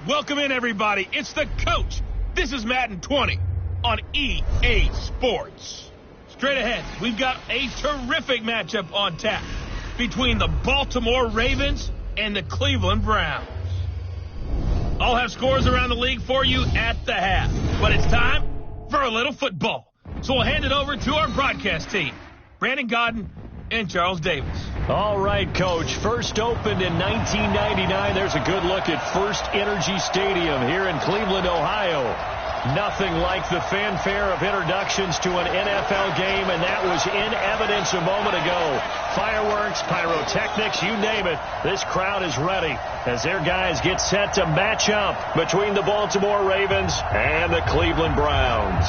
Welcome in, everybody. It's the coach. This is Madden 20 on EA Sports. Straight ahead, we've got a terrific matchup on tap between the Baltimore Ravens and the Cleveland Browns. I'll have scores around the league for you at the half, but it's time for a little football. So we'll hand it over to our broadcast team, Brandon Godden and Charles Davis. All right, Coach. First opened in 1999. There's a good look at First Energy Stadium here in Cleveland, Ohio. Nothing like the fanfare of introductions to an NFL game, and that was in evidence a moment ago. Fireworks, pyrotechnics, you name it. This crowd is ready as their guys get set to match up between the Baltimore Ravens and the Cleveland Browns.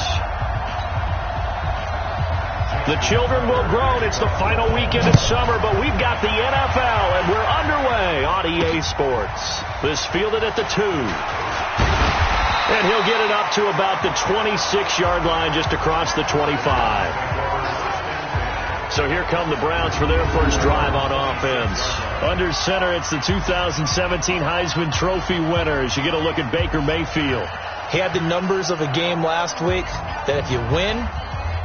The children will groan. It's the final weekend of summer, but we've got the NFL, and we're underway on EA Sports. This fielded at the 2. And he'll get it up to about the 26-yard line, just across the 25. So here come the Browns for their first drive on offense. Under center, it's the 2017 Heisman Trophy winner as you get a look at Baker Mayfield. He had the numbers of a game last week that if you win,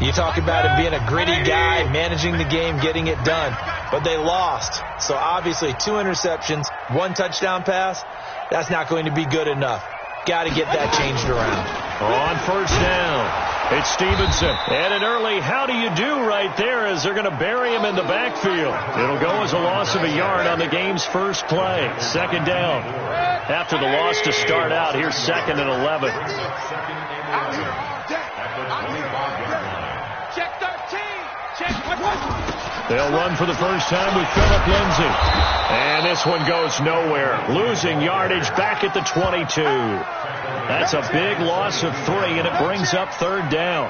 you talk about him being a gritty guy, managing the game, getting it done. But they lost. So obviously 2 interceptions, 1 touchdown pass, that's not going to be good enough. Got to get that changed around. On first down, it's Stevenson. And an early how do you do right there as they're going to bury him in the backfield. It'll go as a loss of a yard on the game's first play. Second down. After the loss to start out, here's 2nd and 11. They'll run for the first time with Phillip Lindsay. And this one goes nowhere. Losing yardage back at the 22. That's a big loss of 3, and it brings up 3rd down.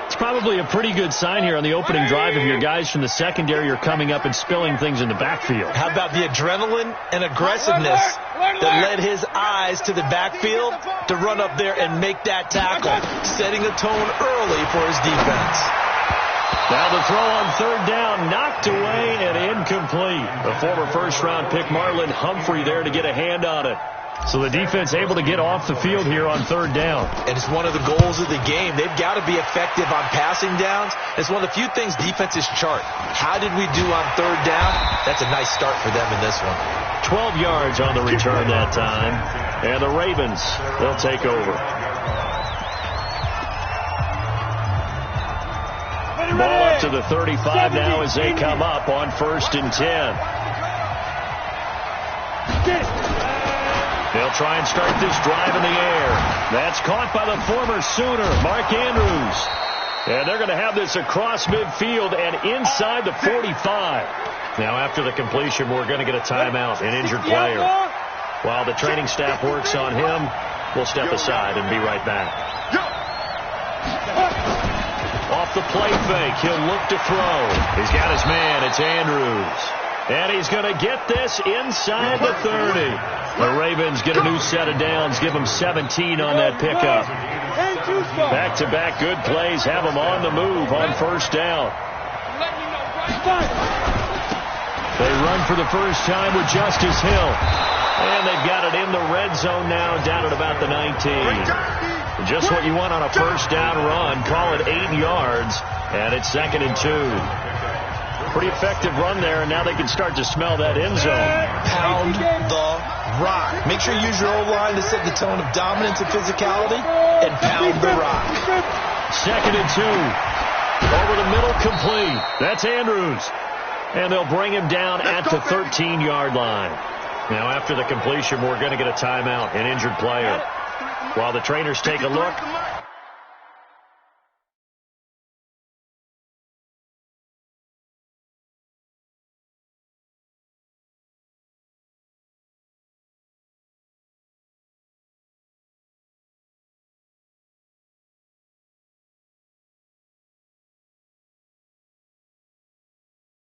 It's probably a pretty good sign here on the opening drive of your guys from the secondary are coming up and spilling things in the backfield. How about the adrenaline and aggressiveness that led his eyes to the backfield to run up there and make that tackle, setting the tone early for his defense. Now the throw on 3rd down, knocked away and incomplete. The former first-round pick Marlon Humphrey there to get a hand on it. So the defense able to get off the field here on 3rd down. And it's one of the goals of the game. They've got to be effective on passing downs. It's one of the few things defenses chart. How did we do on 3rd down? That's a nice start for them in this one. 12 yards on the return that time. And the Ravens, they'll take over. Ball up to the 35 now as they come up on 1st and 10. They'll try and start this drive in the air. That's caught by the former Sooner, Mark Andrews. And they're going to have this across midfield and inside the 45. Now after the completion, we're going to get a timeout, an injured player. While the training staff works on him, we'll step aside and be right back. Off the play fake, he'll look to throw. He's got his man, it's Andrews. And he's going to get this inside the 30. The Ravens get a new set of downs, give them 17 on that pickup. Back-to-back good plays, have them on the move on 1st down. They run for the first time with Justice Hill. And they've got it in the red zone now, down at about the 19. Just what you want on a first down run. Call it 8 yards, and it's 2nd and 2. Pretty effective run there, and now they can start to smell that end zone. Pound the rock. Make sure you use your O-line to set the tone of dominance and physicality, and pound the rock. 2nd and 2. Over the middle, complete. That's Andrews. And they'll bring him down at the 13-yard line. Now after the completion, we're going to get a timeout, an injured player. While the trainers take a look.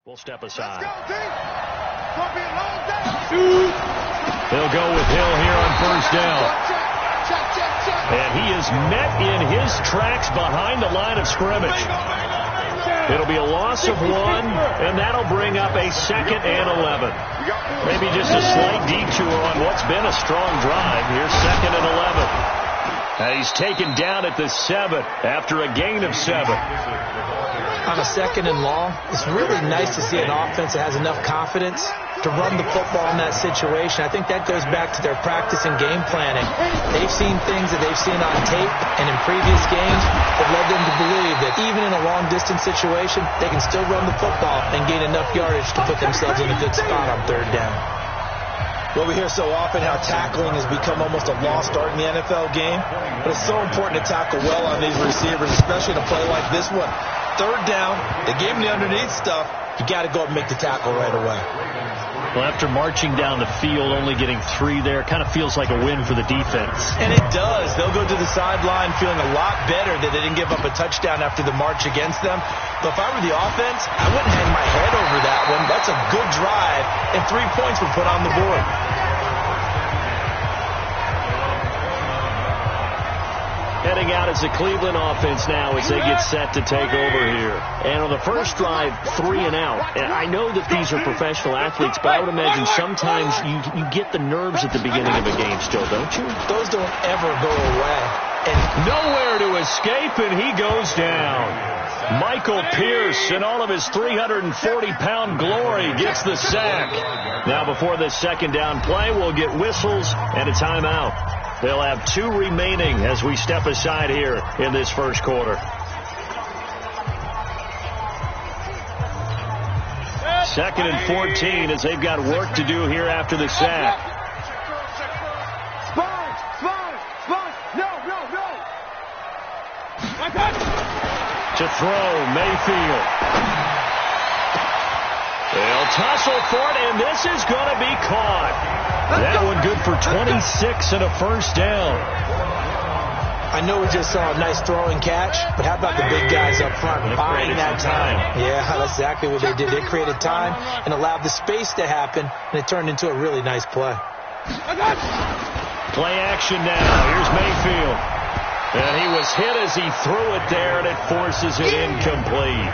We'll step aside. They'll go with Hill here on 1st down. And he is met in his tracks behind the line of scrimmage. It'll be a loss of 1, and that'll bring up a 2nd and 11. Maybe just a slight detour on what's been a strong drive. Here's 2nd and 11. He's taken down at the 7 after a gain of 7. On a 2nd and long, it's really nice to see an offense that has enough confidence to run the football in that situation. I think that goes back to their practice and game planning. They've seen things that they've seen on tape and in previous games that led them to believe that even in a long-distance situation, they can still run the football and gain enough yardage to put themselves in a good spot on 3rd down. Well, we hear so often how tackling has become almost a lost art in the NFL game, but it's so important to tackle well on these receivers, especially in a play like this one. 3rd down, they gave him the underneath stuff. You got to go up and make the tackle right away. Well, after marching down the field, only getting 3 there, kind of feels like a win for the defense. And it does. They'll go to the sideline feeling a lot better that they didn't give up a touchdown after the march against them. But if I were the offense, I wouldn't hang my head over that one. That's a good drive, and 3 points were put on the board. Heading out as the Cleveland offense now as they get set to take over here. And on the first drive, 3 and out. And I know that these are professional athletes, but I would imagine sometimes you get the nerves at the beginning of a game still, don't you? Those don't ever go away. And nowhere to escape, and he goes down. Michael Pierce, in all of his 340-pound glory, gets the sack. Now before this 2nd down play, we'll get whistles and a timeout. They'll have 2 remaining as we step aside here in this first quarter. 2nd and 14 as they've got work to do here after the sack. To throw, Mayfield. They'll tussle for it, and this is going to be caught. That one good for 26 and a first down. I know we just saw a nice throw and catch, but how about the big guys up front buying that time? Yeah, that's exactly what they did. They created time and allowed the space to happen, and it turned into a really nice play. Play action now. Here's Mayfield. And he was hit as he threw it there, and it forces it incomplete.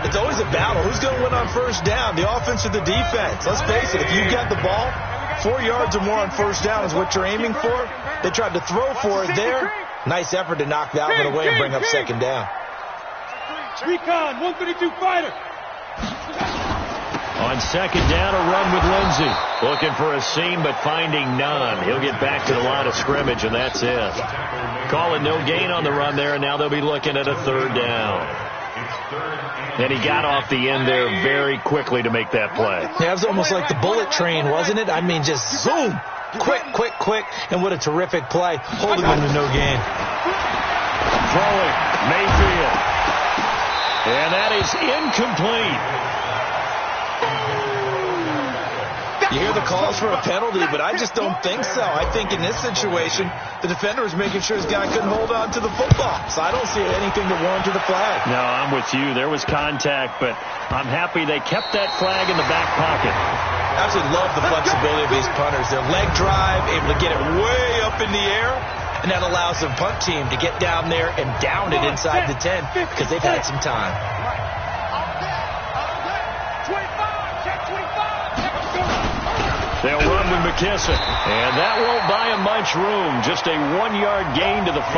It's always a battle. Who's going to win on first down, the offense or the defense? Let's face it, if you got the ball, 4 yards or more on first down is what you're aiming for. They tried to throw for it there. Nice effort to knock that one away and bring up 2nd down. Recon, 132 fighter. On 2nd down, a run with Lindsey. Looking for a seam, but finding none. He'll get back to the line of scrimmage, and that's it. Call it no gain on the run there, and now they'll be looking at a 3rd down. And he got off the end there very quickly to make that play. Yeah, it was almost like the bullet train, wasn't it? I mean, just zoom. Quick, quick, quick. And what a terrific play. Holding him to no gain. Throwing, Mayfield. And that is incomplete. You hear the calls for a penalty, but I just don't think so. I think in this situation, the defender was making sure his guy couldn't hold on to the football. So I don't see anything to warrant the flag. No, I'm with you. There was contact, but I'm happy they kept that flag in the back pocket. I absolutely love the flexibility of these punters. Their leg drive, able to get it way up in the air, and that allows the punt team to get down there and down it inside the 10 because they've had some time. They'll run with McKissick, and that won't buy him much room. Just a 1-yard gain to the 5.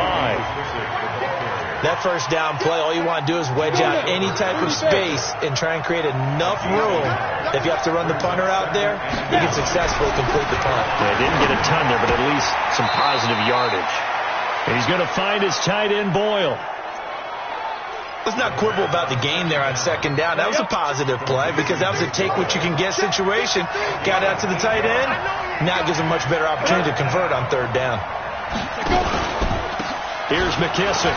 That first down play, all you want to do is wedge out any type of space and try and create enough room. If you have to run the punter out there, you can successfully complete the punt. Yeah, didn't get a ton there, but at least some positive yardage. And he's going to find his tight end, Boyle. Let's not quibble about the gain there on 2nd down. That was a positive play because that was a take-what-you-can-get situation. Got out to the tight end. Now it gives him a much better opportunity to convert on 3rd down. Here's McKissick.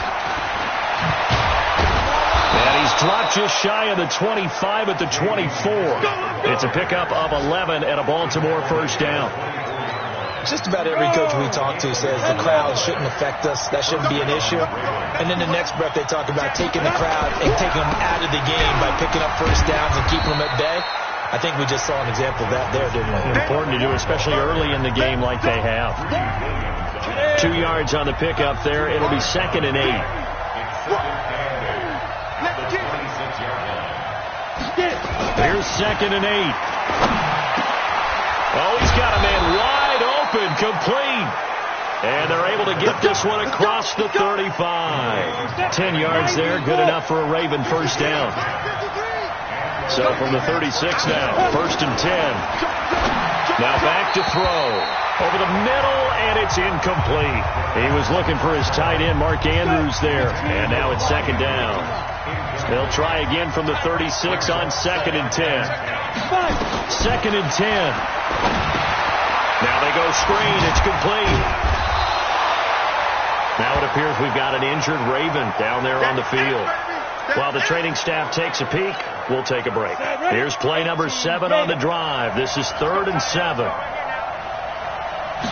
And he's dropped just shy of the 25 at the 24. It's a pickup of 11 and a Baltimore first down. Just about every coach we talk to says the crowd shouldn't affect us. That shouldn't be an issue. And then the next breath they talk about taking the crowd and taking them out of the game by picking up first downs and keeping them at bay. I think we just saw an example of that there, didn't we? Important to do, especially early in the game like they have. 2 yards on the pickup there. It'll be 2nd and 8. Here's 2nd and 8. Oh, he's got a man wide open, complete. And they're able to get this one across the 35. 10 yards there, good enough for a Raven first down. So from the 36 now, 1st and 10. Now back to throw. Over the middle, and it's incomplete. He was looking for his tight end, Mark Andrews, there. And now it's 2nd down. They'll try again from the 36 on 2nd and 10. 2nd and 10. Now they go screen. It's complete. Now it appears we've got an injured Raven down there on the field. While the training staff takes a peek, we'll take a break. Here's play number 7 on the drive. This is 3rd and 7.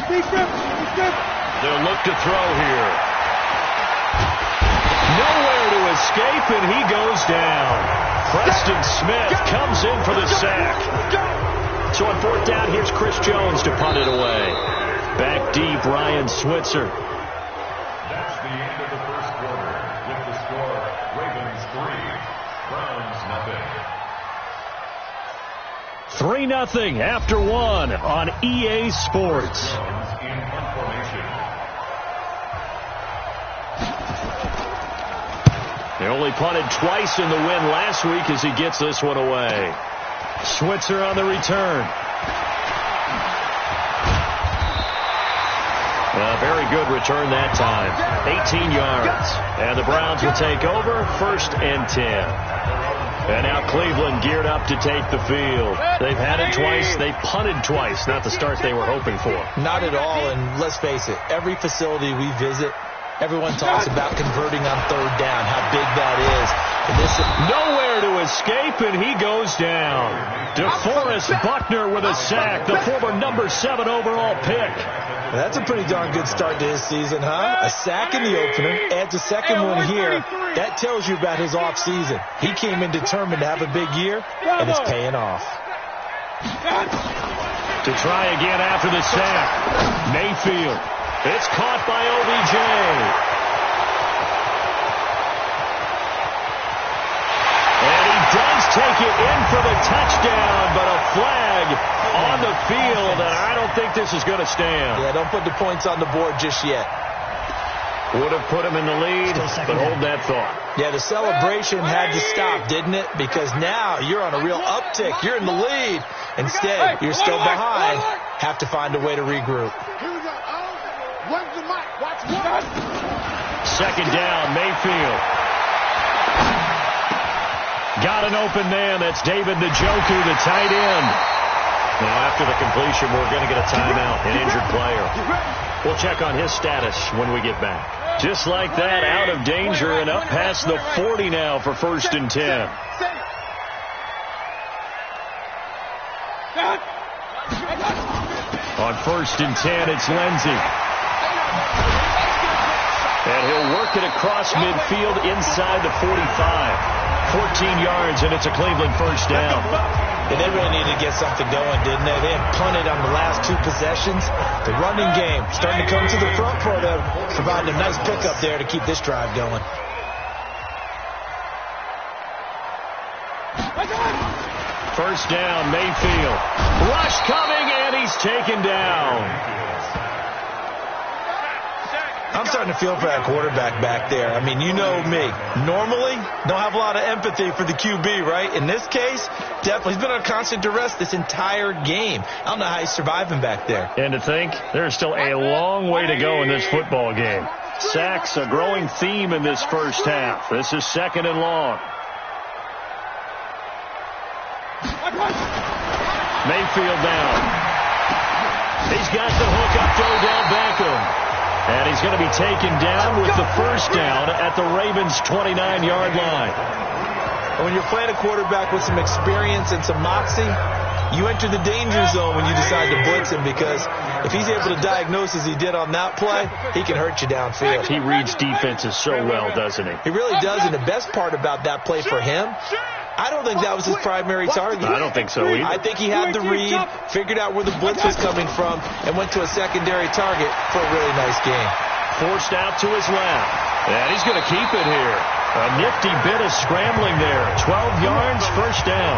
They'll look to throw here. Nowhere to escape, and he goes down. Preston Smith comes in for the sack. So on 4th down, here's Chris Jones to punt it away. Back deep, Ryan Switzer. That's the end of the first quarter. With the score, Ravens 3, Browns 3-0 nothing. after 1 on EA Sports. In formation. They only punted twice in the win last week as he gets this one away. Switzer on the return. A very good return that time. 18 yards. And the Browns will take over 1st and 10. And now Cleveland geared up to take the field. They've had it twice. They've punted twice. Not the start they were hoping for. Not at all, and let's face it, every facility we visit, everyone talks about converting on 3rd down, how big that is. And this is nowhere to escape, and he goes down. DeForest Buckner with a sack, the former number 7 overall pick. That's a pretty darn good start to his season, huh? A sack in the opener, adds a second one here. That tells you about his offseason. He came in determined to have a big year, and it's paying off. To try again after the sack. Mayfield. It's caught by OBJ. And he does take it in for the touchdown, but a flag on the field, and I don't think this is going to stand. Yeah, don't put the points on the board just yet. Would have put him in the lead, but hold that thought. Yeah, the celebration had to stop, didn't it? Because now you're on a real uptick. You're in the lead. Instead, you're still behind. Have to find a way to regroup. 2nd down, Mayfield. Got an open man. That's David Njoku, the tight end. Now, after the completion, we're going to get a timeout, an injured player. We'll check on his status when we get back. Just like that, out of danger and up past the 40 now for 1st and 10. On 1st and 10, it's Lindsey. And he'll work it across midfield inside the 45. 14 yards, and it's a Cleveland first down. And they really needed to get something going, didn't they? They had punted on the last 2 possessions. The running game starting to come to the front for them, providing a nice pickup there to keep this drive going. First down, Mayfield. Rush coming, and he's taken down. I'm starting to feel for that quarterback back there. I mean, you know me. Normally, don't have a lot of empathy for the QB, right? In this case, definitely. He's been under constant duress this entire game. I don't know how he's surviving back there. And to think, there's still a long way to go in this football game. Sacks, a growing theme in this first half. This is 2nd and long. Mayfield down. He's got the hook up to Odell Beckham. And he's going to be taken down with the first down at the Ravens' 29-yard line. And when you're playing a quarterback with some experience and some moxie, you enter the danger zone when you decide to blitz him, because if he's able to diagnose as he did on that play, he can hurt you downfield. He reads defenses so well, doesn't he? He really does, and the best part about that play for him, I don't think that was his primary target. I don't think so either. I think he had the read, figured out where the blitz was coming from, and went to a secondary target for a really nice game. Forced out to his left. And he's going to keep it here. A nifty bit of scrambling there. 12 yards, first down.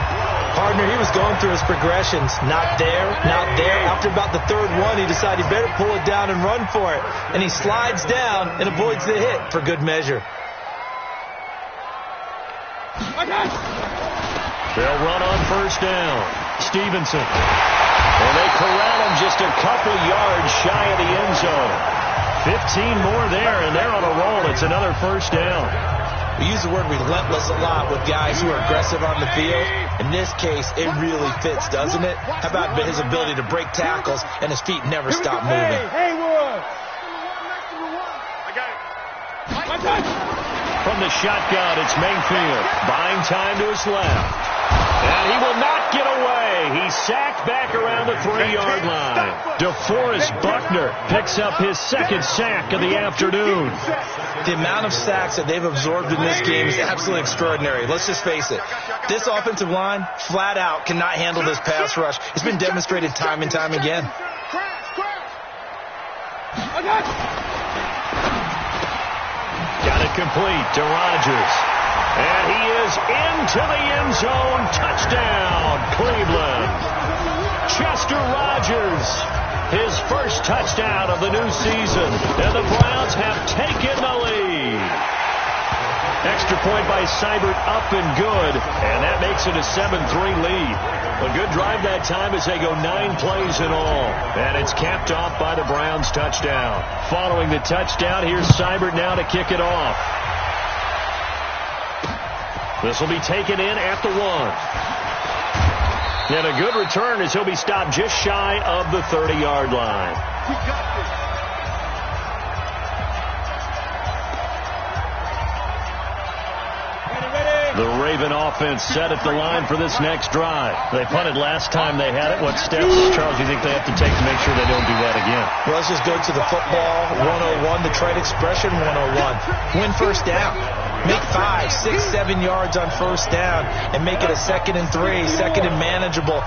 Partner, he was going through his progressions. Not there, not there. After about the third one, he decided he better pull it down and run for it. And he slides down and avoids the hit for good measure. They'll run on first down. Stevenson. And they corral him just a couple yards shy of the end zone. 15 more there, and they're on a roll. It's another first down. We use the word relentless a lot with guys who are aggressive on the field. In this case, it really fits, doesn't it? How about his ability to break tackles and his feet never stop moving? From the shotgun, it's Mayfield. Buying time to his left. And he will not get away. He's sacked back around the 3-yard line. DeForest Buckner picks up his second sack of the afternoon. The amount of sacks that they've absorbed in this game is absolutely extraordinary. Let's just face it. This offensive line, flat out, cannot handle this pass rush. It's been demonstrated time and time again. Got it complete to Rodgers. And he is into the end zone. Touchdown, Cleveland. Chester Rogers, his first touchdown of the new season. And the Browns have taken the lead. Extra point by Seibert up and good. And that makes it a 7-3 lead. A good drive that time as they go 9 plays in all. And it's capped off by the Browns touchdown. Following the touchdown, here's Seibert now to kick it off. This will be taken in at the 1. And a good return as he'll be stopped just shy of the 30-yard line. The Raven offense set at the line for this next drive. They punted last time they had it. What steps, Charles, do you think they have to take to make sure they don't do that again? Well, let's just go to the football 101, the trade expression 101. Win first down. Make 5, 6, 7 yards on first down and make it a 2nd and 3, 2nd and manageable.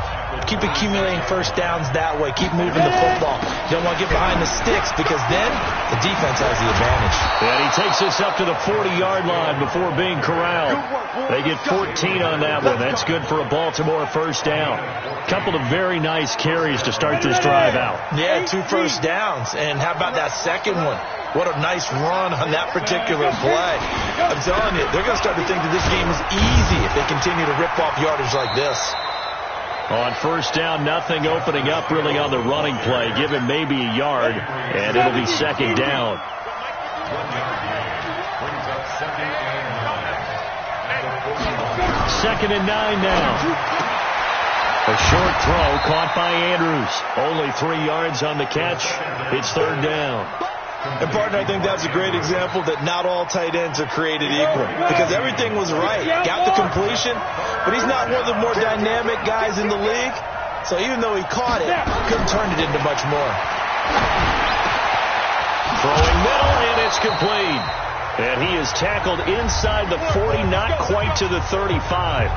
Keep accumulating first downs that way. Keep moving the football. You don't want to get behind the sticks because then the defense has the advantage. And he takes us up to the 40-yard line before being corralled. They get 14 on that one. That's good for a Baltimore first down. Couple of very nice carries to start this drive out. Yeah, 2 first downs. And how about that second one? What a nice run on that particular play. I'm telling you, they're going to start to think that this game is easy if they continue to rip off yardage like this. On first down, nothing opening up really on the running play. Give him maybe a yard, and it'll be 2nd down. Second and 9 now. A short throw caught by Andrews. Only 3 yards on the catch. It's 3rd down. And, partner, I think that's a great example that not all tight ends are created equal because everything was right. Got the completion, but he's not one of the more dynamic guys in the league. So even though he caught it, couldn't turn it into much more. Throwing middle, and it's complete. And he is tackled inside the 40, not quite to the 35.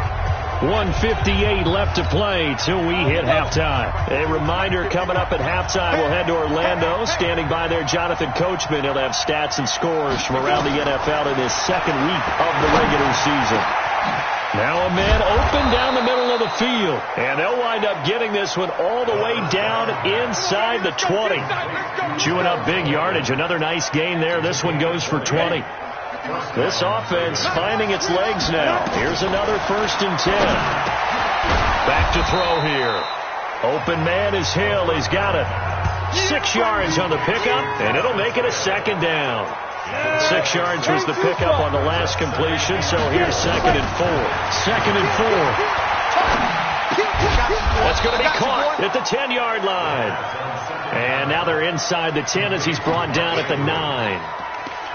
1:58 left to play till we hit halftime. A reminder coming up at halftime, we'll head to Orlando. Standing by there, Jonathan Coachman. He'll have stats and scores from around the NFL in his 2nd week of the regular season. Now a man open down the middle of the field. And they'll wind up getting this one all the way down inside the 20. Chewing up big yardage. Another nice gain there. This one goes for 20. This offense finding its legs now. Here's another 1st and 10. Back to throw here. Open man is Hill. He's got it. 6 yards on the pickup, and it'll make it a 2nd down. 6 yards was the pickup on the last completion, so here's 2nd and 4. 2nd and 4. That's going to be caught at the 10-yard line. And now they're inside the 10 as he's brought down at the 9.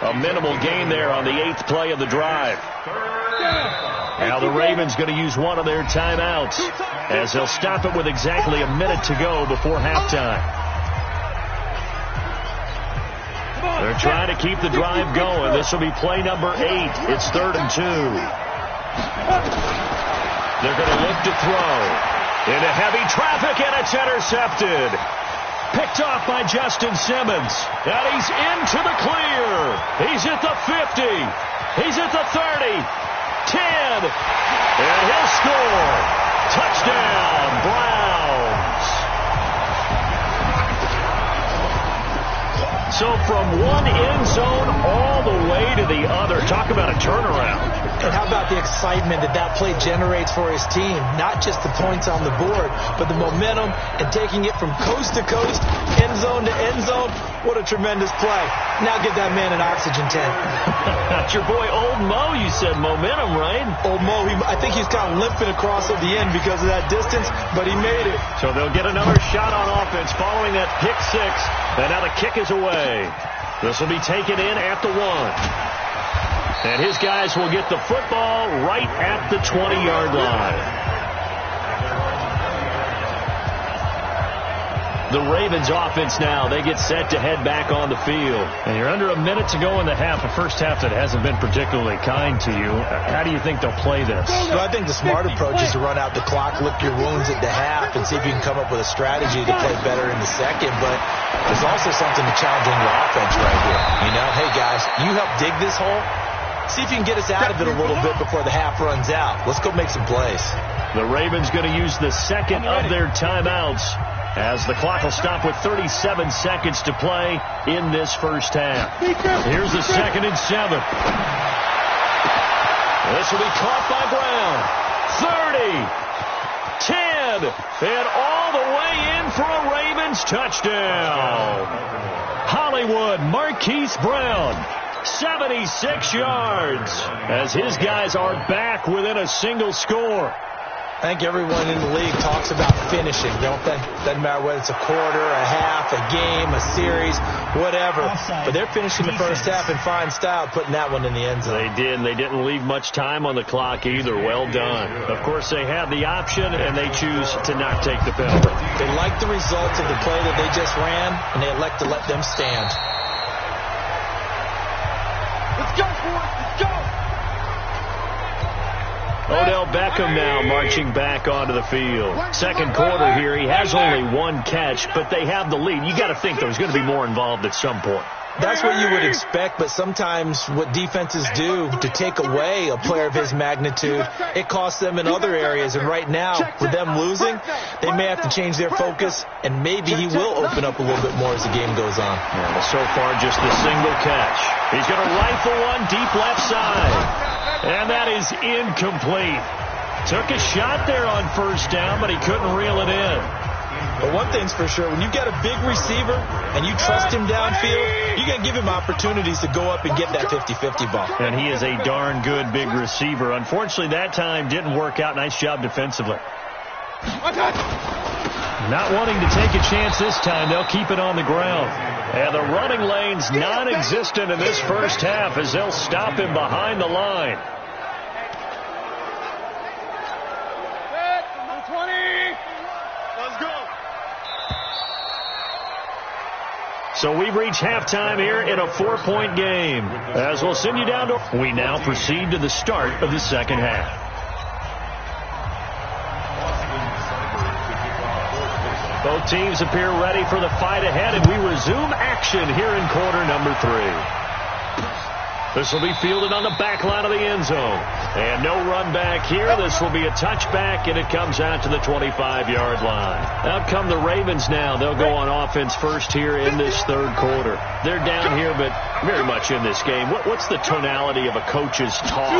A minimal gain there on the 8th play of the drive. Now the Ravens going to use one of their timeouts as they'll stop it with exactly a minute to go before halftime. They're trying to keep the drive going. This will be play number 8. It's 3rd and 2. They're going to look to throw. Into heavy traffic, and it's intercepted. Picked off by Justin Simmons. And he's into the clear. He's at the 50. He's at the 30, 10, and he'll score. Touchdown, Browns. So from one end zone all the way to the other. Talk about a turnaround. And how about the excitement that play generates for his team? Not just the points on the board, but the momentum and taking it from coast to coast, end zone to end zone. What a tremendous play. Now give that man an oxygen tank. That's your boy Old Mo. You said momentum, right? Old Mo, I think he's kind of limping across at the end because of that distance, but he made it. So they'll get another shot on offense following that pick six. And now the kick is away. This will be taken in at the 1. And his guys will get the football right at the 20-yard line. The Ravens offense now, they get set to head back on the field. And you're under a minute to go in the half, a first half that hasn't been particularly kind to you. How do you think they'll play this? Well, I think the smart approach is to run out the clock, lick your wounds at the half, and see if you can come up with a strategy to play better in the second. But there's also something to challenge on your offense right here. You know, hey, guys, you help dig this hole. See if you can get us out of it a little bit before the half runs out. Let's go make some plays. The Ravens going to use the second of their timeouts as the clock will stop with 37 seconds to play in this first half. Here's the 2nd and 7. This will be caught by Brown. 30, 10, and all the way in for a Ravens touchdown. Hollywood Marquise Brown. 76 yards as his guys are back within a single score. I think everyone in the league talks about finishing, don't they? Doesn't matter whether it's a quarter, a half, a game, a series, whatever. But they're finishing the first half in fine style, putting that one in the end zone. They did, and they didn't leave much time on the clock either. Well done. Of course, they have the option, and they choose to not take the penalty. They like the results of the play that they just ran, and they elect to let them stand. Let's go, boys. Let's go. Odell Beckham now marching back onto the field. Second quarter here, he has only one catch, but they have the lead. You got to think there's going to be more involved at some point. That's what you would expect, but sometimes what defenses do to take away a player of his magnitude, it costs them in other areas. And right now, with them losing, they may have to change their focus, and maybe he will open up a little bit more as the game goes on. Yeah, so far, just the single catch. He's going to rifle one deep left side, and that is incomplete. Took a shot there on first down, but he couldn't reel it in. But one thing's for sure, when you've got a big receiver and you trust him downfield, you got to give him opportunities to go up and get that 50-50 ball. And he is a darn good big receiver. Unfortunately, that time didn't work out. Nice job defensively. Not wanting to take a chance this time, they'll keep it on the ground. And the running lane's non-existent in this first half as they'll stop him behind the line. So we've reached halftime here in a 4-point game. As we'll send you down to... We now proceed to the start of the second half. Both teams appear ready for the fight ahead, and we resume action here in quarter number 3. This will be fielded on the back line of the end zone. And no run back here. This will be a touchback, and it comes out to the 25-yard line. Out come the Ravens now. They'll go on offense first here in this third quarter. They're down here, but very much in this game. What's the tonality of a coach's talk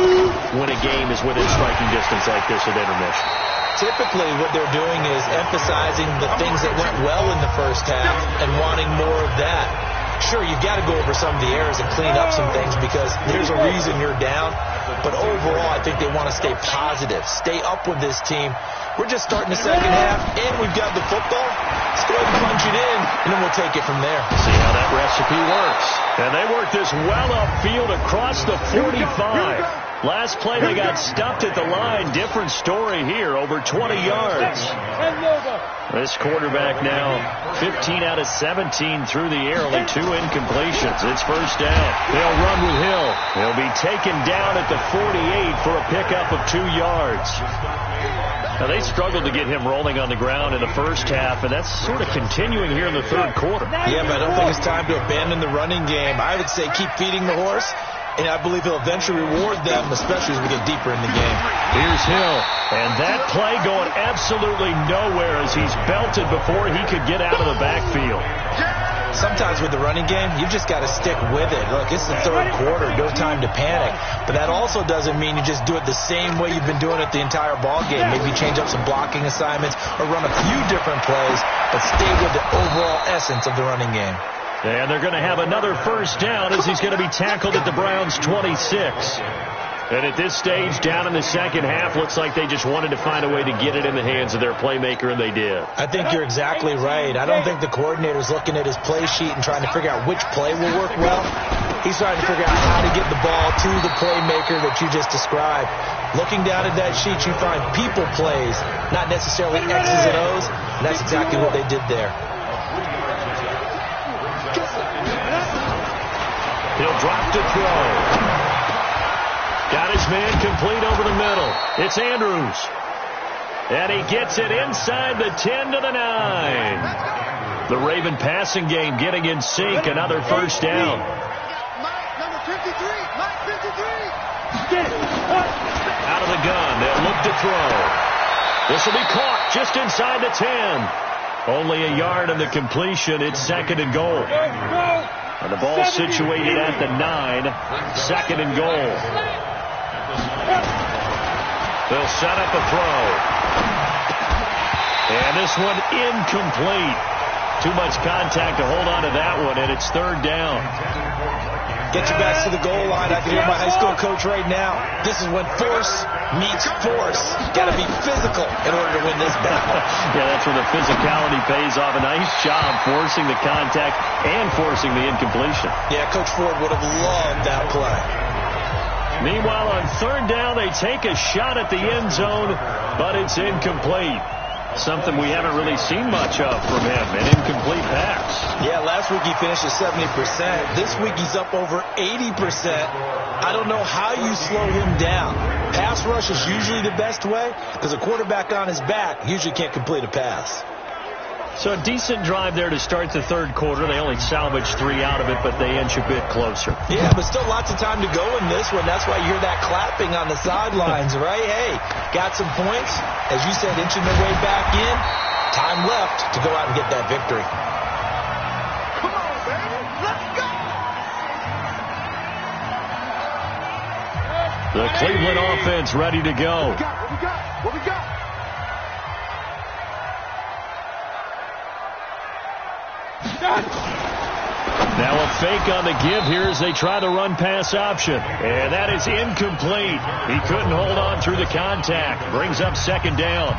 when a game is within striking distance like this at intermission? Typically, what they're doing is emphasizing the things that went well in the first half and wanting more of that. Sure, you've got to go over some of the errors and clean up some things because there's a reason you're down. But overall, I think they want to stay positive, stay up with this team. We're just starting the second half, and we've got the football. Let's go ahead and punch it in, and then we'll take it from there. See how that recipe works. And they work this well upfield across the 45. Last play, they got stuffed at the line. Different story here, over 20 yards. This quarterback now 15 out of 17 through the air, only 2 incompletions. It's first down. They'll run with Hill. He'll be taken down at the 48 for a pickup of 2 yards. Now, they struggled to get him rolling on the ground in the first half, and that's sort of continuing here in the third quarter. Yeah, but I don't think it's time to abandon the running game. I would say keep feeding the horse and I believe he'll eventually reward them, especially as we get deeper in the game. Here's Hill, and that play going absolutely nowhere as he's belted before he could get out of the backfield. Sometimes with the running game, you've just got to stick with it. Look, it's the third quarter, no time to panic. But that also doesn't mean you just do it the same way you've been doing it the entire ball game. Maybe change up some blocking assignments or run a few different plays, but stay with the overall essence of the running game. And they're going to have another first down as he's going to be tackled at the Browns' 26. And at this stage, down in the second half, looks like they just wanted to find a way to get it in the hands of their playmaker, and they did. I think you're exactly right. I don't think the coordinator's looking at his play sheet and trying to figure out which play will work well. He's trying to figure out how to get the ball to the playmaker that you just described. Looking down at that sheet, you find people plays, not necessarily X's and O's, and that's exactly what they did there. He'll drop to throw. Got his man complete over the middle. It's Andrews. And he gets it inside the 10 to the 9. The Raven passing game getting in sync. Another first down. Number 53. Out of the gun. They'll look to throw. This will be caught just inside the 10. Only a yard on the completion. It's second and goal. And the ball situated at the 9. Second and goal. They'll set up a throw. And this one incomplete. Too much contact to hold on to that one, and it's third down. Get your backs to the goal line. I can hear my high school coach right now. This is when force meets force. Got to be physical in order to win this battle. Yeah, that's where the physicality pays off. A nice job forcing the contact and forcing the incompletion. Yeah, Coach Ford would have loved that play. Meanwhile, on third down, they take a shot at the end zone, but it's incomplete. Something we haven't really seen much of from him, an incomplete pass. Yeah, last week he finished at 70%. This week he's up over 80%. I don't know how you slow him down. Pass rush is usually the best way because a quarterback on his back usually can't complete a pass. So a decent drive there to start the third quarter. They only salvaged 3 out of it, but they inch a bit closer. Yeah, but still lots of time to go in this one. That's why you hear that clapping on the sidelines, right? Hey, got some points. As you said, inching their way back in. Time left to go out and get that victory. Come on, baby. Let's go. The Cleveland offense ready to go. What we got? Now a fake on the give here as they try the run-pass option. And that is incomplete. He couldn't hold on through the contact. Brings up second down.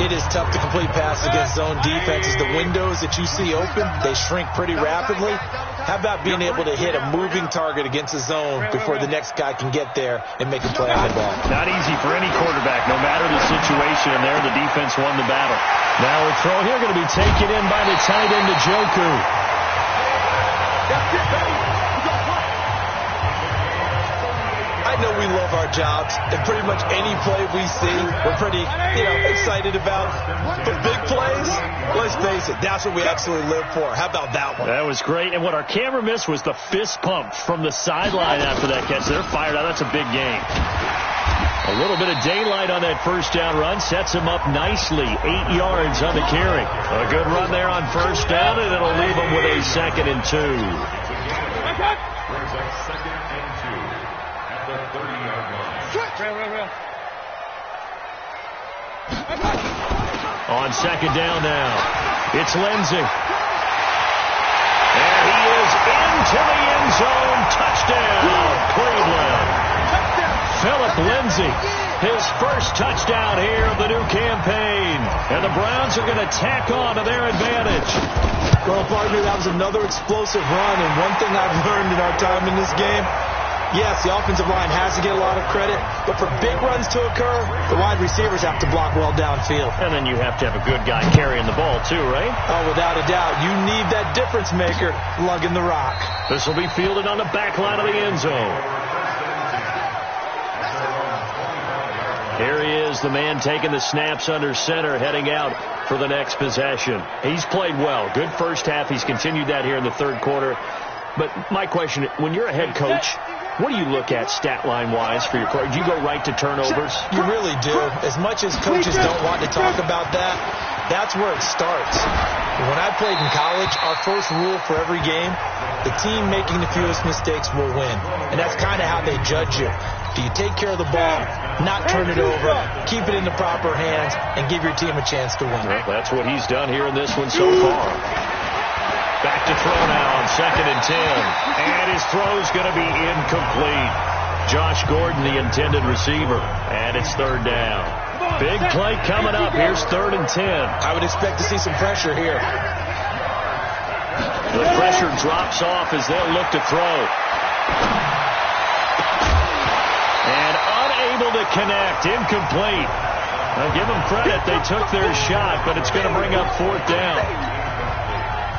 It is tough to complete passes against zone defenses. The windows that you see open, they shrink pretty rapidly. How about being able to hit a moving target against a zone before the next guy can get there and make a play on the ball? Not easy for any quarterback, no matter the situation. And there, the defense won the battle. Now a throw here going to be taken in by the tight end, Njoku. I know we love our jobs, and pretty much any play we see, we're pretty, excited about. But big plays, let's face it, that's what we absolutely live for. How about that one? That was great. And what our camera missed was the fist pump from the sideline after that catch. They're fired out. That's a big game. A little bit of daylight on that first down run sets him up nicely. 8 yards on the carry. A good run there on first down, and it'll leave him with a 2nd and 2. Brings up 2nd and 2 at the 30-yard line. On second down now, it's Lindsey. And he is into the end zone. Touchdown, Cleveland. Philip Lindsey, his first touchdown here of the new campaign. And the Browns are going to tack on to their advantage. Well, partner, that was another explosive run. And one thing I've learned in our time in this game, yes, the offensive line has to get a lot of credit, but for big runs to occur, the wide receivers have to block well downfield. And then you have to have a good guy carrying the ball too, right? Oh, without a doubt. You need that difference maker lugging the rock. This will be fielded on the back line of the end zone. Here he is, the man taking the snaps under center, heading out for the next possession. He's played well. Good first half. He's continued that here in the third quarter. But my question, when you're a head coach, What do you look at stat line-wise for your quarterback? Do you go right to turnovers? You really do. As much as coaches don't want to talk about that, that's where it starts. When I played in college, our first rule for every game, the team making the fewest mistakes will win. And that's kind of how they judge you. Do you take care of the ball, not turn it over, keep it in the proper hands, and give your team a chance to win? Well, that's what he's done here in this one so far. Back to throw now on 2nd and 10. And his throw's going to be incomplete. Josh Gordon, the intended receiver. And it's 3rd down. Big play coming up. Here's 3rd and 10. I would expect to see some pressure here. The pressure drops off as they'll look to throw. And unable to connect. Incomplete. Now give them credit. They took their shot, but it's going to bring up 4th down.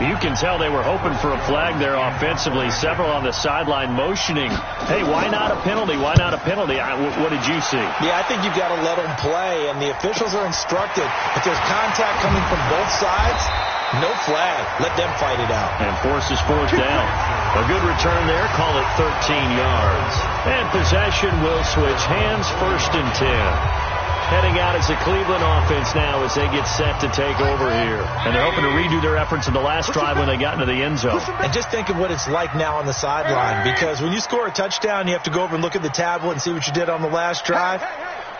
You can tell they were hoping for a flag there offensively. Several on the sideline motioning. Hey, why not a penalty? Why not a penalty? What did you see? Yeah, I think you've got to let them play, and the officials are instructed. If there's contact coming from both sides, no flag. Let them fight it out. And forces 4th down. A good return there. Call it 13 yards. And possession will switch hands. 1st and 10. Heading out as the Cleveland offense now as they get set to take over here. And they're hoping to redo their efforts in the last drive when they got into the end zone. And just think of what it's like now on the sideline, because when you score a touchdown, you have to go over and look at the tablet and see what you did on the last drive.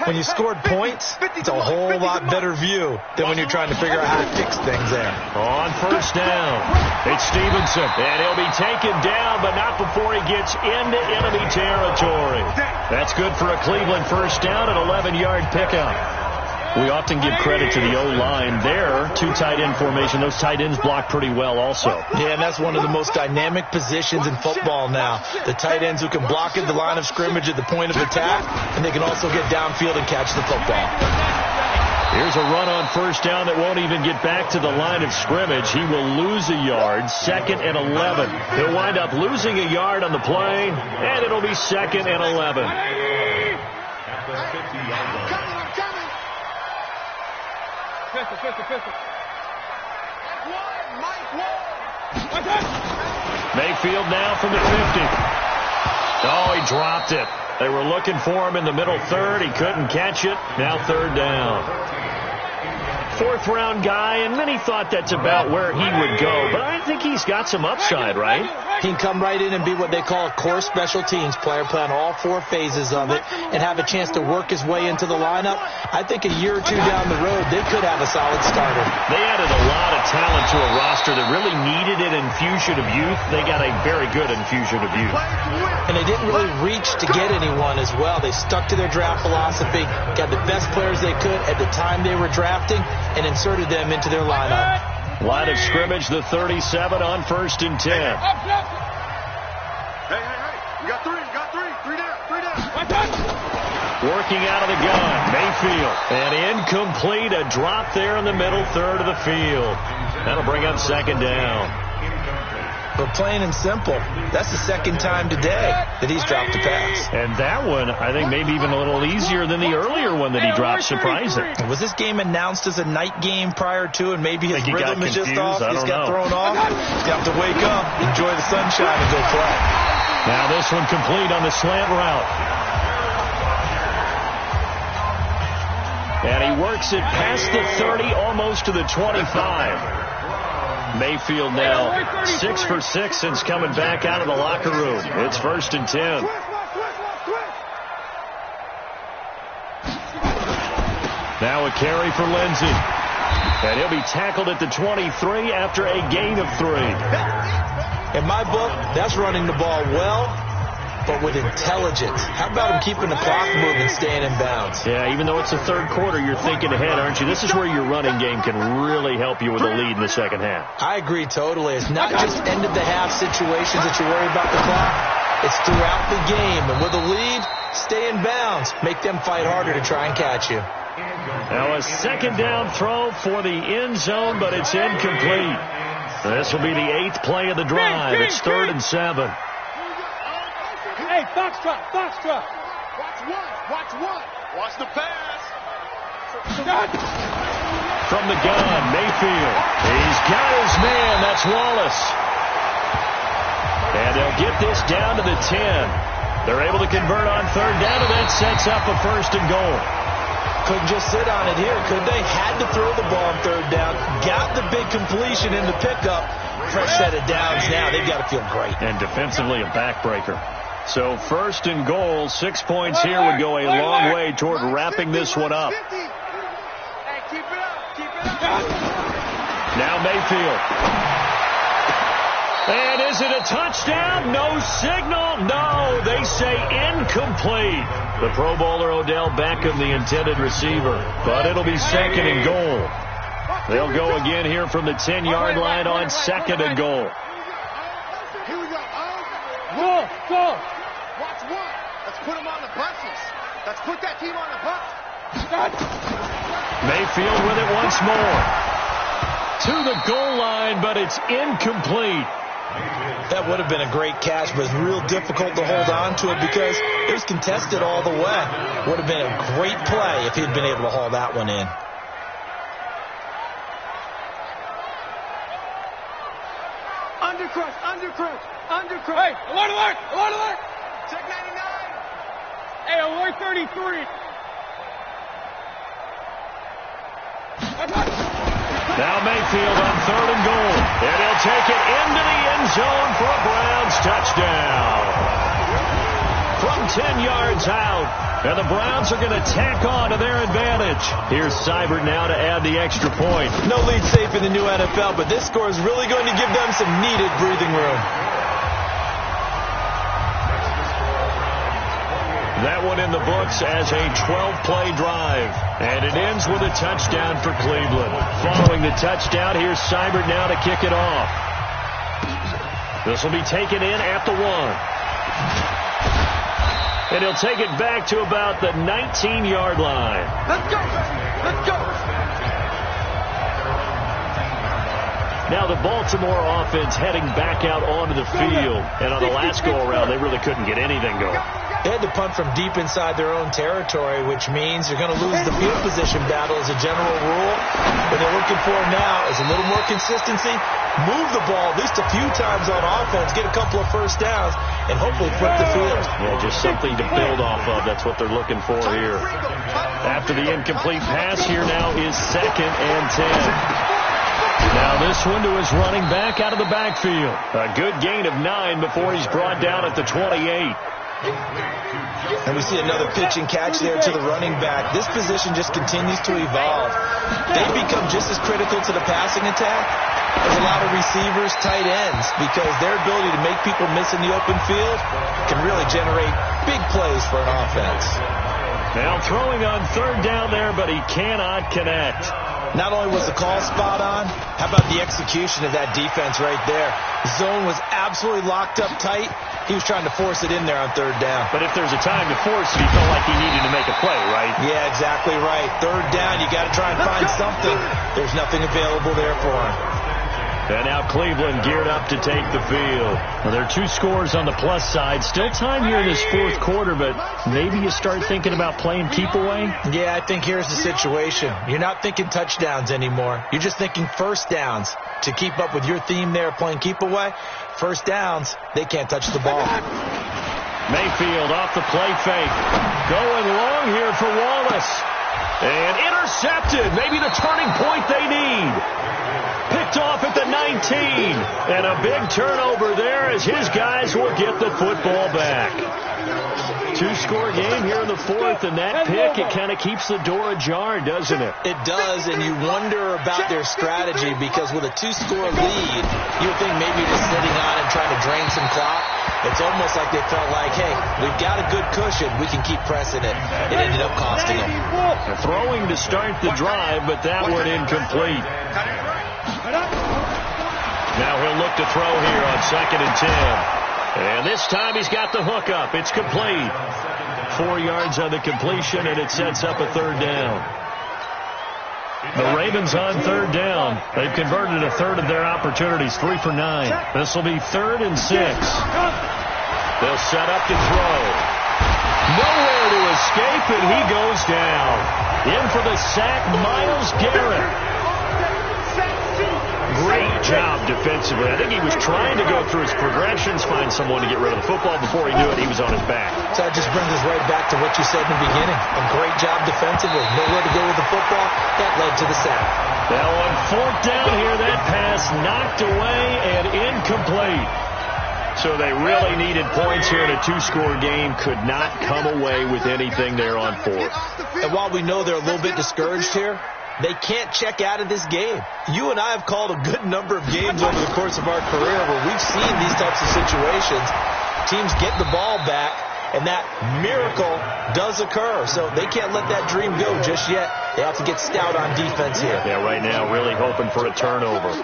When you scored points, it's a whole lot better view than when you're trying to figure out how to fix things there. On 1st down, it's Stevenson. And he'll be taken down, but not before he gets into enemy territory. That's good for a Cleveland 1st down, an 11-yard pickup. We often give credit to the O-line there. 2 tight end formation. Those tight ends block pretty well also. Yeah, and that's one of the most dynamic positions in football now. The tight ends who can block at the line of scrimmage at the point of attack, and they can also get downfield and catch the football. Here's a run on 1st down that won't even get back to the line of scrimmage. He will lose a yard. 2nd and 11. He'll wind up losing a yard on the play, and it'll be 2nd and 11. At the 50-yard line. Mayfield now from the 50. Oh, he dropped it. They were looking for him in the middle 3rd. He couldn't catch it. Now 3rd down. 4th-round guy, and many thought that's about where he would go. But I think he's got some upside, right? He can come right in and be what they call a core special teams player, play on all 4 phases of it, and have a chance to work his way into the lineup. I think a year or 2 down the road, they could have a solid starter. They added a lot of talent to a roster that really needed an infusion of youth. They got a very good infusion of youth. And they didn't really reach to get anyone as well. They stuck to their draft philosophy, got the best players they could at the time they were drafting, and inserted them into their lineup. Line of scrimmage, the 37 on 1st and 10. Hey, you got 3 down. Working out of the gun, Mayfield. And incomplete, a drop there in the middle 3rd of the field. That'll bring up 2nd down. But plain and simple, that's the 2nd time today that he's dropped a pass. And that one, I think, maybe even a little easier than the earlier one that he dropped, surprising. Was this game announced as a night game prior to, and maybe his rhythm is just off? He's got thrown off. He's got to wake up, enjoy the sunshine, and go play. Now this one complete on the slant route. And he works it past the 30, almost to the 25. Mayfield now 6 for 6 since coming back out of the locker room. It's 1st and 10. Now a carry for Lindsey. And he'll be tackled at the 23 after a gain of 3. In my book, that's running the ball well, but with intelligence. How about him keeping the clock moving, staying in bounds? Yeah, even though it's the 3rd quarter, you're thinking ahead, aren't you? This is where your running game can really help you with a lead in the 2nd half. I agree totally. It's not just end-of-the-half situations that you worry about the clock. It's throughout the game. And with a lead, stay in bounds. Make them fight harder to try and catch you. Now a 2nd down throw for the end zone, but it's incomplete. This will be the 8th play of the drive. It's 3rd and 7. Hey, Foxtrot. Watch the pass. From the gun, Mayfield. He's got his man. That's Wallace. And they'll get this down to the 10. They're able to convert on third down, and that sets up a 1st and goal. Couldn't just sit on it here, could they? Had to throw the ball on third down. Got the big completion in the pickup. Fresh set of downs now. They've got to feel great. And defensively, a backbreaker. So 1st and goal, 6 points here would go a long way toward wrapping this one up. Now Mayfield. And is it a touchdown? No signal. No, they say incomplete. The Pro Bowler Odell Beckham, the intended receiver. But it'll be 2nd and goal. They'll go again here from the 10-yard line on 2nd and goal. Here we go. Go. Watch one. Let's put them on the buses. Let's put that team on the bus. Mayfield with it once more. To the goal line, but it's incomplete. That would have been a great catch, but it's real difficult to hold on to it because it was contested all the way. Would have been a great play if he'd been able to haul that one in. Undercrush. Hey, alert. Check 99. Hey, alert 33. Now Mayfield on 3rd and goal. And he'll take it into the end zone for a Browns touchdown. From 10 yards out. And the Browns are going to tack on to their advantage. Here's Seibert now to add the extra point. No lead safe in the new NFL, but this score is really going to give them some needed breathing room. That one in the books as a 12-play drive. And it ends with a touchdown for Cleveland. Following the touchdown, here's Seibert now to kick it off. This will be taken in at the 1. And he'll take it back to about the 19-yard line. Let's go. Now the Baltimore offense heading back out onto the field. And on the last go-around, they really couldn't get anything going. They had to punt from deep inside their own territory, which means you're going to lose the field position battle as a general rule. What they're looking for now is a little more consistency. Move the ball at least a few times on offense, get a couple of first downs, and hopefully flip the field. Yeah, just something to build off of. That's what they're looking for here. After the incomplete pass, here now is 2nd and 10. Now this one to his running back out of the backfield. A good gain of 9 before he's brought down at the 28. And we see another pitch and catch there to the running back. This position just continues to evolve. They become just as critical to the passing attack as a lot of receivers, tight ends, because their ability to make people miss in the open field can really generate big plays for an offense. Now throwing on 3rd down there, but he cannot connect. Not only was the call spot on, how about the execution of that defense right there? The zone was absolutely locked up tight. He was trying to force it in there on 3rd down. But if there's a time to force it, he felt like he needed to make a play, right? Yeah, exactly right. 3rd down, you got to try and find something. There's nothing available there for him. And now Cleveland geared up to take the field. Well, there are 2 scores on the plus side. Still time here in this 4th quarter, but maybe you start thinking about playing keep away? Yeah, I think here's the situation. You're not thinking touchdowns anymore. You're just thinking first downs. To keep up with your theme there playing keep away, first downs, they can't touch the ball. Mayfield off the play fake. Going long here for Wallace. And intercepted. Maybe the turning point they need. Picked off at the 19. And a big turnover there as his guys will get the football back. 2-score game here in the 4th, and that pick, it kind of keeps the door ajar, doesn't it? It does, and you wonder about their strategy because with a 2-score lead, you would think maybe just sitting on and trying to drain some clock. It's almost like they felt like, hey, we've got a good cushion. We can keep pressing it. It ended up costing them. Throwing to start the drive, but that one incomplete. Now he'll look to throw here on 2nd and 10. And this time he's got the hookup. It's complete. 4 yards on the completion, and it sets up a 3rd down. The Ravens on 3rd down. They've converted a 1/3 of their opportunities, 3 for 9. This will be 3rd and 6. They'll set up to throw. Nowhere to escape, and he goes down. In for the sack, Myles Garrett. Great job defensively. I think he was trying to go through his progressions, find someone to get rid of the football. Before he knew it, he was on his back. So that just brings us right back to what you said in the beginning. A great job defensively. Nowhere to go with the football. That led to the sack. Now on fourth down here, that pass knocked away and incomplete. So they really needed points here in a two-score game. Could not come away with anything there on fourth. And while we know they're a little bit discouraged here, they can't check out of this game. You and I have called a good number of games over the course of our career where we've seen these types of situations. Teams get the ball back, and that miracle does occur. So they can't let that dream go just yet. They have to get stout on defense here. Yeah, right now really hoping for a turnover.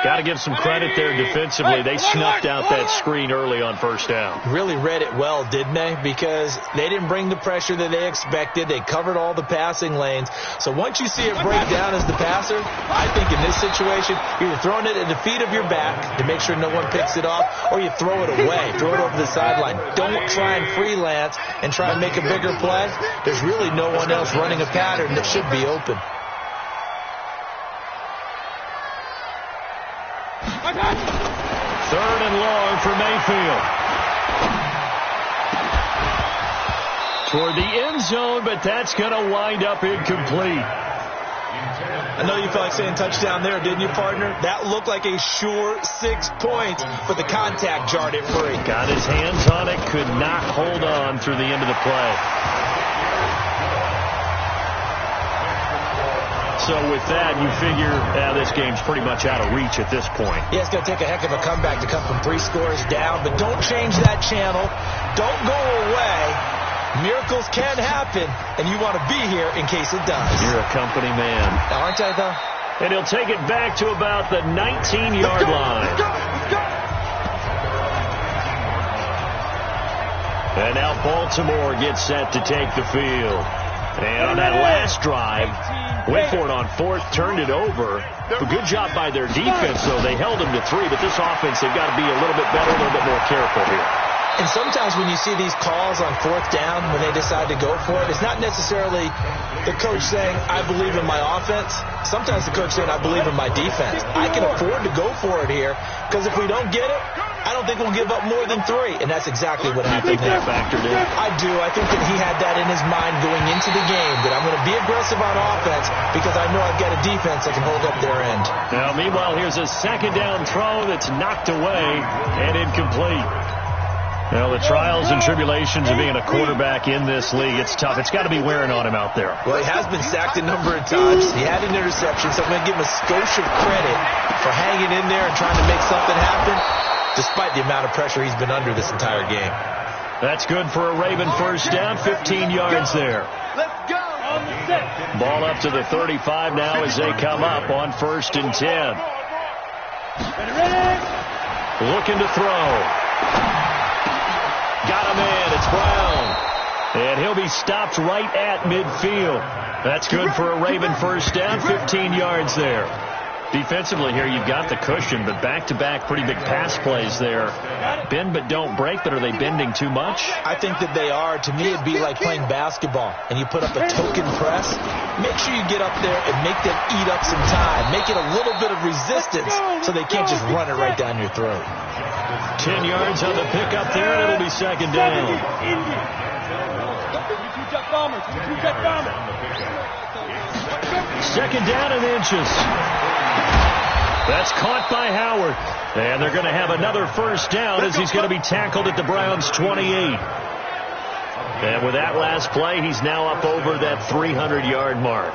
Got to give some credit there defensively. They snuffed out that screen early on first down. Really read it well, didn't they? Because they didn't bring the pressure that they expected. They covered all the passing lanes. So once you see it break down as the passer, I think in this situation, you're throwing it at the feet of your back to make sure no one picks it off, or you throw it away, throw it over the sideline. Don't try and freelance and try and make a bigger play. There's really no one else running a pattern that should be open. Third and long for Mayfield. Toward the end zone, but that's going to wind up incomplete. I know you felt like saying touchdown there, didn't you, partner? That looked like a sure 6 points, but the contact jarred it free. Got his hands on it, could not hold on through the end of the play. So with that, you figure this game's pretty much out of reach at this point. Yeah, it's going to take a heck of a comeback to come from 3 scores down, but don't change that channel. Don't go away. Miracles can happen, and you want to be here in case it does. You're a company man. Aren't I, though? And he'll take it back to about the 19-yard line. And now Baltimore gets set to take the field. And on that last drive, went for it on fourth, turned it over. A good job by their defense, though. They held them to 3, but this offense, they've got to be a little bit better, a little bit more careful here. And sometimes when you see these calls on fourth down, when they decide to go for it, it's not necessarily the coach saying, I believe in my offense. Sometimes the coach saying, I believe in my defense. I can afford to go for it here, because if we don't get it, I don't think we'll give up more than 3. And that's exactly what happened there. Factored in? I do. I think that he had that in his mind going into the game, that I'm going to be aggressive on offense because I know I've got a defense that can hold up their end. Now, meanwhile, here's a second down throw that's knocked away and incomplete. Now, the trials and tribulations of being a quarterback in this league, it's tough. It's got to be wearing on him out there. Well, he has been sacked a number of times. He had an interception, so I'm going to give him a skosh of credit for hanging in there and trying to make something happen, despite the amount of pressure he's been under this entire game. That's good for a Raven first down, 15 yards there. Let's go. Ball up to the 35 now as they come up on 1st and 10. Looking to throw. Got him in. It's Brown. And he'll be stopped right at midfield. That's good for a Raven first down, 15 yards there. Defensively here, you've got the cushion, but back-to-back pretty big pass plays there. Bend but don't break, but are they bending too much? I think that they are. To me, it'd be like playing basketball, and you put up a token press. Make sure you get up there and make them eat up some time. Make it a little bit of resistance so they can't just run it right down your throat. 10 yards on the pickup there, and it'll be second down. Second down and inches. That's caught by Howard. And they're going to have another first down as he's going to be tackled at the Browns' 28. And with that last play, he's now up over that 300-yard mark.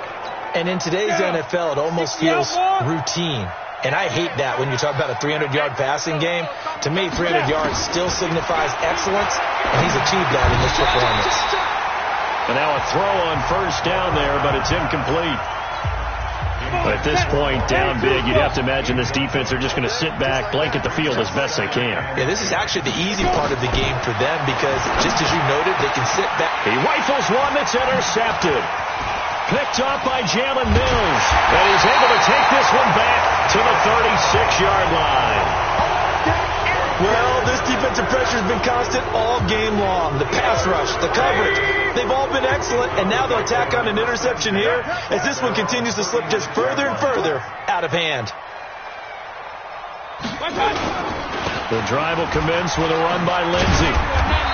And in today's NFL, it almost feels routine. And I hate that when you talk about a 300-yard passing game. To me, 300 yards still signifies excellence, and he's achieved that in this performance. And now a throw on first down there, but it's incomplete. But at this point, down big, you'd have to imagine this defense are just going to sit back, blanket the field as best they can. Yeah, this is actually the easy part of the game for them because, just as you noted, they can sit back. He rifles one that's intercepted. Picked off by Jalen Mills. And he's able to take this one back to the 36-yard line. Well, this defensive pressure has been constant all game long. The pass rush, the coverage, they've all been excellent, and now they'll tack on an interception here as this one continues to slip just further and further out of hand. The drive will commence with a run by Lindsey.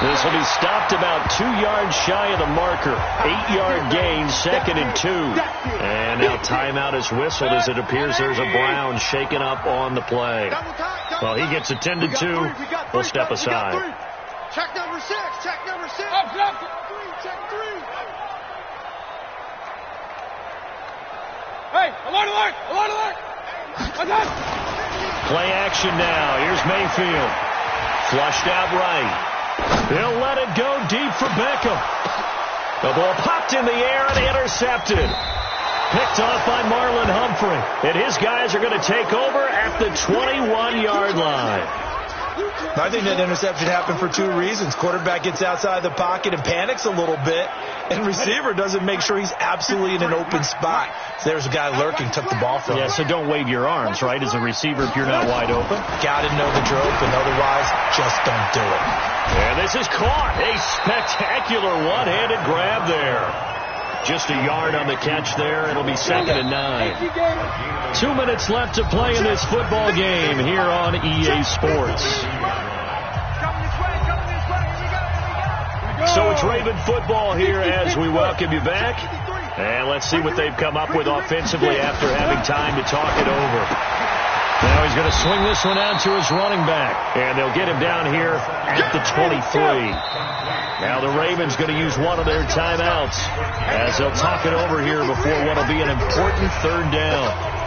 This will be stopped about 2 yards shy of the marker. 8-yard gain, 2nd and 2. And now timeout is whistled as it appears there's a Brown shaken up on the play. Well, he gets attended to. We'll step aside. Check number 6. Check number 6. Check 3. Hey, alert! Play action now. Here's Mayfield. Flushed out right. He'll let it go deep for Beckham. The ball popped in the air and intercepted. Picked off by Marlon Humphrey. And his guys are going to take over at the 21-yard line. I think that interception happened for 2 reasons. Quarterback gets outside the pocket and panics a little bit, and receiver doesn't make sure he's absolutely in an open spot. So there's a guy lurking, took the ball from him. Yeah, so don't wave your arms, right, as a receiver if you're not wide open. Got to know the drill, and otherwise, just don't do it. And this is caught. A spectacular one-handed grab there. Just a yard on the catch there. It'll be 2nd and 9. 2 minutes left to play in this football game here on EA Sports. So it's Raven football here as we welcome you back. And let's see what they've come up with offensively after having time to talk it over. Now he's going to swing this one out to his running back. And they'll get him down here at the 23. Now the Ravens going to use one of their timeouts as they'll talk it over here before what will be an important 3rd down.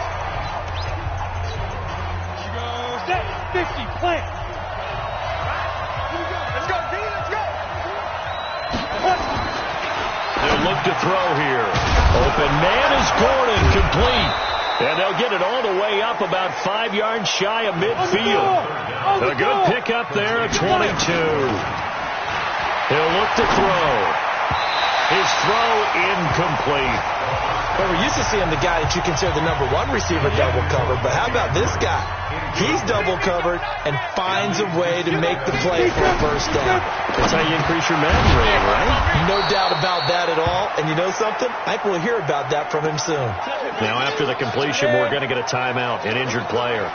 50, plant. Let's go, D, let's go. They'll look to throw here. Open man is Gordon, complete. And they'll get it all the way up about 5 yards shy of midfield. A good pickup there at 22. He'll look to throw. His throw incomplete. Well, we're used to seeing the guy that you consider the number 1 receiver double covered, but how about this guy? He's double covered and finds a way to make the play for a 1st down. That's how you increase your Madden rating, right? No doubt about that at all. And you know something? I think we'll hear about that from him soon. Now after the completion, we're going to get a timeout, an injured player.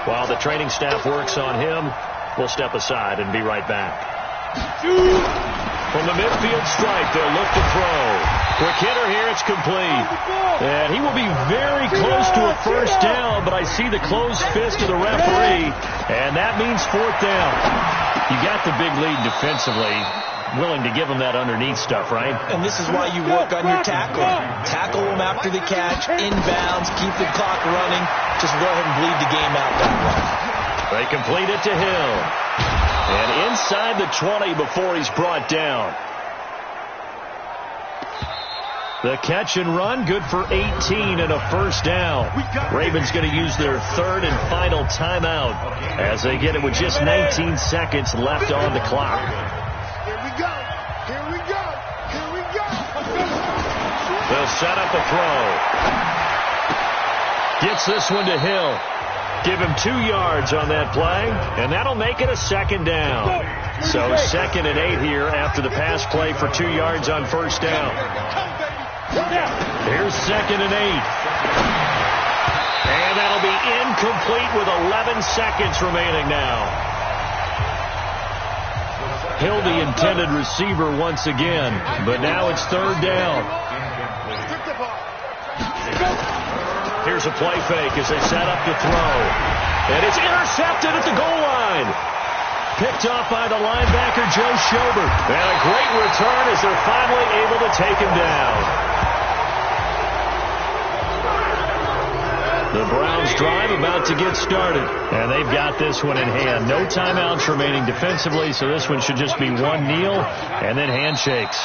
While the training staff works on him, we'll step aside and be right back. From the midfield stripe, they'll look to throw. Quick hitter here, it's complete. And he will be very close to a 1st down, but I see the closed fist of the referee, and that means 4th down. You got the big lead defensively, willing to give him that underneath stuff, right? And this is why you work on your tackling. Tackle him after the catch, inbounds, keep the clock running. Just go ahead and bleed the game out that way. They complete it to Hill. And inside the 20 before he's brought down. The catch and run, good for 18 and a 1st down. Ravens going to use their 3rd and final timeout as they get it with just 19 seconds left on the clock. Here we go. Here we go. Here we go. They'll set up a throw. Gets this one to Hill. Give him 2 yards on that play, and that'll make it a 2nd down. So 2nd and 8 here after the pass play for 2 yards on 1st down. Here's 2nd and 8. And that'll be incomplete with 11 seconds remaining now. Hill the intended receiver once again, but now it's 3rd down. Here's a play fake as they set up to throw. And it's intercepted at the goal line. Picked off by the linebacker, Joe Schobert. And a great return as they're finally able to take him down. The Browns drive about to get started. And they've got this one in hand. No timeouts remaining defensively, so this one should just be one kneel and then handshakes.